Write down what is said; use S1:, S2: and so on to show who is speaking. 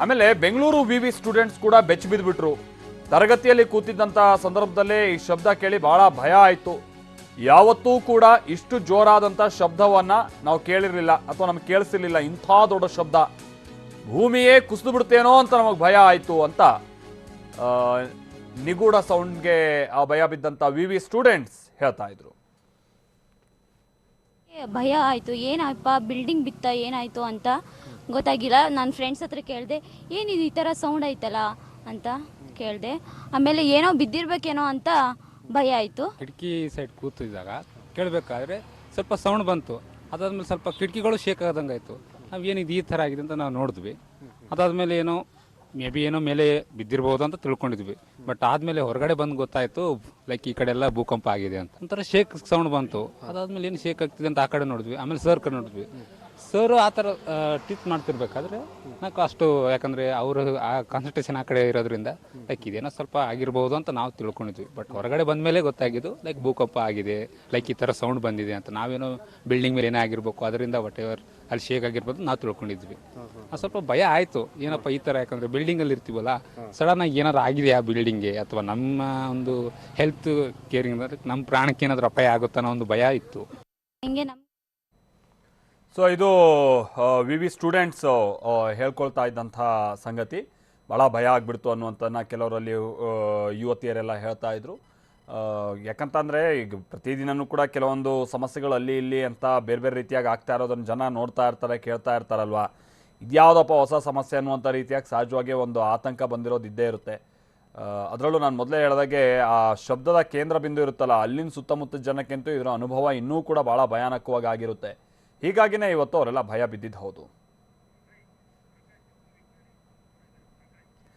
S1: ಆಮೇಲೆ ಬೆಂಗಳೂರು ವಿವಿ ಸ್ಟೂಡೆಂಟ್ಸ್ ಕೂಡ ಬೆಚ್ಚ ಬಿದ್ದುಬಿಟ್ರು. ತರಗತಿಯಲ್ಲಿ ಕೂತಿದ್ದಂಥ ಸಂದರ್ಭದಲ್ಲೇ ಈ ಶಬ್ದ ಕೇಳಿ ಬಹಳ ಭಯ ಆಯಿತು. ಯಾವತ್ತೂ ಕೂಡ ಇಷ್ಟು ಜೋರಾದಂಥ ಶಬ್ದವನ್ನ ನಾವು ಕೇಳಿರಲಿಲ್ಲ ಅಥವಾ ನಮ್ಗೆ ಕೇಳಿಸಿರ್ಲಿಲ್ಲ. ಇಂಥ ದೊಡ್ಡ ಶಬ್ದ, ಭೂಮಿಯೇ ಕುಸಿದು ಬಿಡ್ತೇನೋ ಅಂತ ನಮಗೆ ಭಯ ಆಯಿತು ಅಂತ ನಿಗೂಢ ಸೌಂಡ್ಗೆ ಆ ಭಯ ಬಿದ್ದಂಥ ವಿವಿ ಸ್ಟೂಡೆಂಟ್ಸ್ ಹೇಳ್ತಾ ಇದ್ರು.
S2: ಭಯ ಆಯಿತು, ಏನಪ್ಪ ಬಿಲ್ಡಿಂಗ್ ಬಿತ್ತ ಏನಾಯಿತು ಅಂತ ಗೊತ್ತಾಗಿಲ್ಲ. ನನ್ನ ಫ್ರೆಂಡ್ಸ್ ಹತ್ರ ಕೇಳಿದೆ, ಏನಿದು ಈ ಥರ ಸೌಂಡ್ ಆಯ್ತಲ್ಲ ಅಂತ ಕೇಳಿದೆ. ಆಮೇಲೆ ಏನೋ ಬಿದ್ದಿರ್ಬೇಕೇನೋ ಅಂತ ಭಯ ಆಯಿತು.
S3: ಕಿಟಕಿ ಸೈಡ್ ಕೂತಿದ್ದಾಗ ಕೇಳಬೇಕಾದ್ರೆ ಸ್ವಲ್ಪ ಸೌಂಡ್ ಬಂತು. ಅದಾದ್ಮೇಲೆ ಸ್ವಲ್ಪ ಕಿಟಕಿಗಳು ಶೇಕ್ ಆದಂಗೆ ಆಯಿತು. ನಾವು ಏನಿದು ಈ ಥರ ಆಗಿದೆ ಅಂತ ನಾವು ನೋಡಿದ್ವಿ. ಅದಾದಮೇಲೆ ಏನೋ ಮೇ ಬಿ ಏನೋ ಮೇಲೆ ಬಿದ್ದಿರ್ಬೋದು ಅಂತ ತಿಳ್ಕೊಂಡಿದ್ವಿ. ಬಟ್ ಆದಮೇಲೆ ಹೊರಗಡೆ ಬಂದು ಗೊತ್ತಾಯಿತು ಲೈಕ್ ಈ ಕಡೆ ಎಲ್ಲ ಭೂಕಂಪ ಆಗಿದೆ ಅಂತ. ಒಂಥರ ಶೇಕ್ ಸೌಂಡ್ ಬಂತು. ಅದಾದಮೇಲೆ ಏನು ಶೇಕ್ ಆಗ್ತಿದೆ ಅಂತ ಆ ಕಡೆ ನೋಡಿದ್ವಿ. ಆಮೇಲೆ ಸರ್ ಕಡೆ ನೋಡಿದ್ವಿ. ಸರ್ ಆ ಥರ ಟೀಚ್ ಮಾಡ್ತಿರ್ಬೇಕಾದ್ರೆ ನಾವು ಅಷ್ಟು, ಯಾಕಂದರೆ ಅವರು ಆ ಕಾನ್ಸಂಟ್ರೇಷನ್ ಆ ಕಡೆ ಇರೋದ್ರಿಂದ ಲೈಕ್ ಇದೇನೋ ಸ್ವಲ್ಪ ಆಗಿರ್ಬೋದು ಅಂತ ನಾವು ತಿಳ್ಕೊಂಡಿದ್ವಿ. ಬಟ್ ಹೊರಗಡೆ ಬಂದ ಮೇಲೆ ಗೊತ್ತಾಗಿದ್ದು ಲೈಕ್ ಭೂಕಂಪ ಆಗಿದೆ, ಲೈಕ್ ಈ ಥರ ಸೌಂಡ್ ಬಂದಿದೆ ಅಂತ. ನಾವೇನೋ ಬಿಲ್ಡಿಂಗ್ ಮೇಲೆ ಏನೇ ಆಗಿರ್ಬೇಕು ಅದರಿಂದ ವಾಟ್ ಎವರ್ ಅಲ್ಲಿ ಶೇಕ್ ಆಗಿರ್ಬೋದು ನಾವು ತಿಳ್ಕೊಂಡಿದ್ವಿ. ಸ್ವಲ್ಪ ಭಯ ಆಯಿತು, ಏನಪ್ಪ ಈ ಥರ, ಯಾಕಂದರೆ ಬಿಲ್ಡಿಂಗಲ್ಲಿ ಇರ್ತೀವಲ್ಲ, ಸಡನ್ನಾಗಿ ಏನಾದ್ರು ಆಗಿದೆ ಆ ಬಿಲ್ಡಿಂಗ್ಗೆ ಅಥವಾ ನಮ್ಮ ಒಂದು ಹೆಲ್ತ್ ಕೇರಿಂಗ್ ನಮ್ಮ ಪ್ರಾಣಕ್ಕೆ ಏನಾದರೂ ಅಪಾಯ ಆಗುತ್ತಾ ಅನ್ನೋ ಒಂದು ಭಯ ಇತ್ತು.
S2: ಹಿಂಗೆ
S1: ಸೊ ಇದು ವಿವಿ ಸ್ಟೂಡೆಂಟ್ಸ್ ಹೇಳ್ಕೊಳ್ತಾ ಇದ್ದಂಥ ಸಂಗತಿ. ಭಾಳ ಭಯ ಆಗಿಬಿಡ್ತು ಅನ್ನುವಂಥನ್ನ ಕೆಲವರಲ್ಲಿ ಯುವತಿಯರೆಲ್ಲ ಹೇಳ್ತಾ ಇದ್ರು. ಯಾಕಂತಂದರೆ ಈಗ ಪ್ರತಿದಿನವೂ ಕೂಡ ಕೆಲವೊಂದು ಸಮಸ್ಯೆಗಳು ಅಲ್ಲಿ ಇಲ್ಲಿ ಅಂತ ಬೇರೆ ಬೇರೆ ರೀತಿಯಾಗಿ ಆಗ್ತಾ ಇರೋದನ್ನು ಜನ ನೋಡ್ತಾ ಇರ್ತಾರೆ, ಕೇಳ್ತಾ ಇರ್ತಾರಲ್ವ. ಇದ್ಯಾವುದಪ್ಪ ಹೊಸ ಸಮಸ್ಯೆ ಅನ್ನುವಂಥ ರೀತಿಯಾಗಿ ಸಹಜವಾಗಿ ಒಂದು ಆತಂಕ ಬಂದಿರೋದು ಇದ್ದೇ ಇರುತ್ತೆ. ಅದರಲ್ಲೂ ನಾನು ಮೊದಲೇ ಹೇಳಿದಾಗೆ ಆ ಶಬ್ದದ ಕೇಂದ್ರ ಬಿಂದು ಇರುತ್ತಲ್ಲ, ಅಲ್ಲಿನ ಸುತ್ತಮುತ್ತ ಜನಕ್ಕಂತೂ ಇದರ ಅನುಭವ ಇನ್ನೂ ಕೂಡ ಭಾಳ ಭಯಾನಕವಾಗಿ ಆಗಿರುತ್ತೆ. ಹೀಗಾಗಿನೇ ಇವತ್ತು ಅವರೆಲ್ಲ ಭಯ ಬಿದ್ದಿದ್ದು ಹೌದು.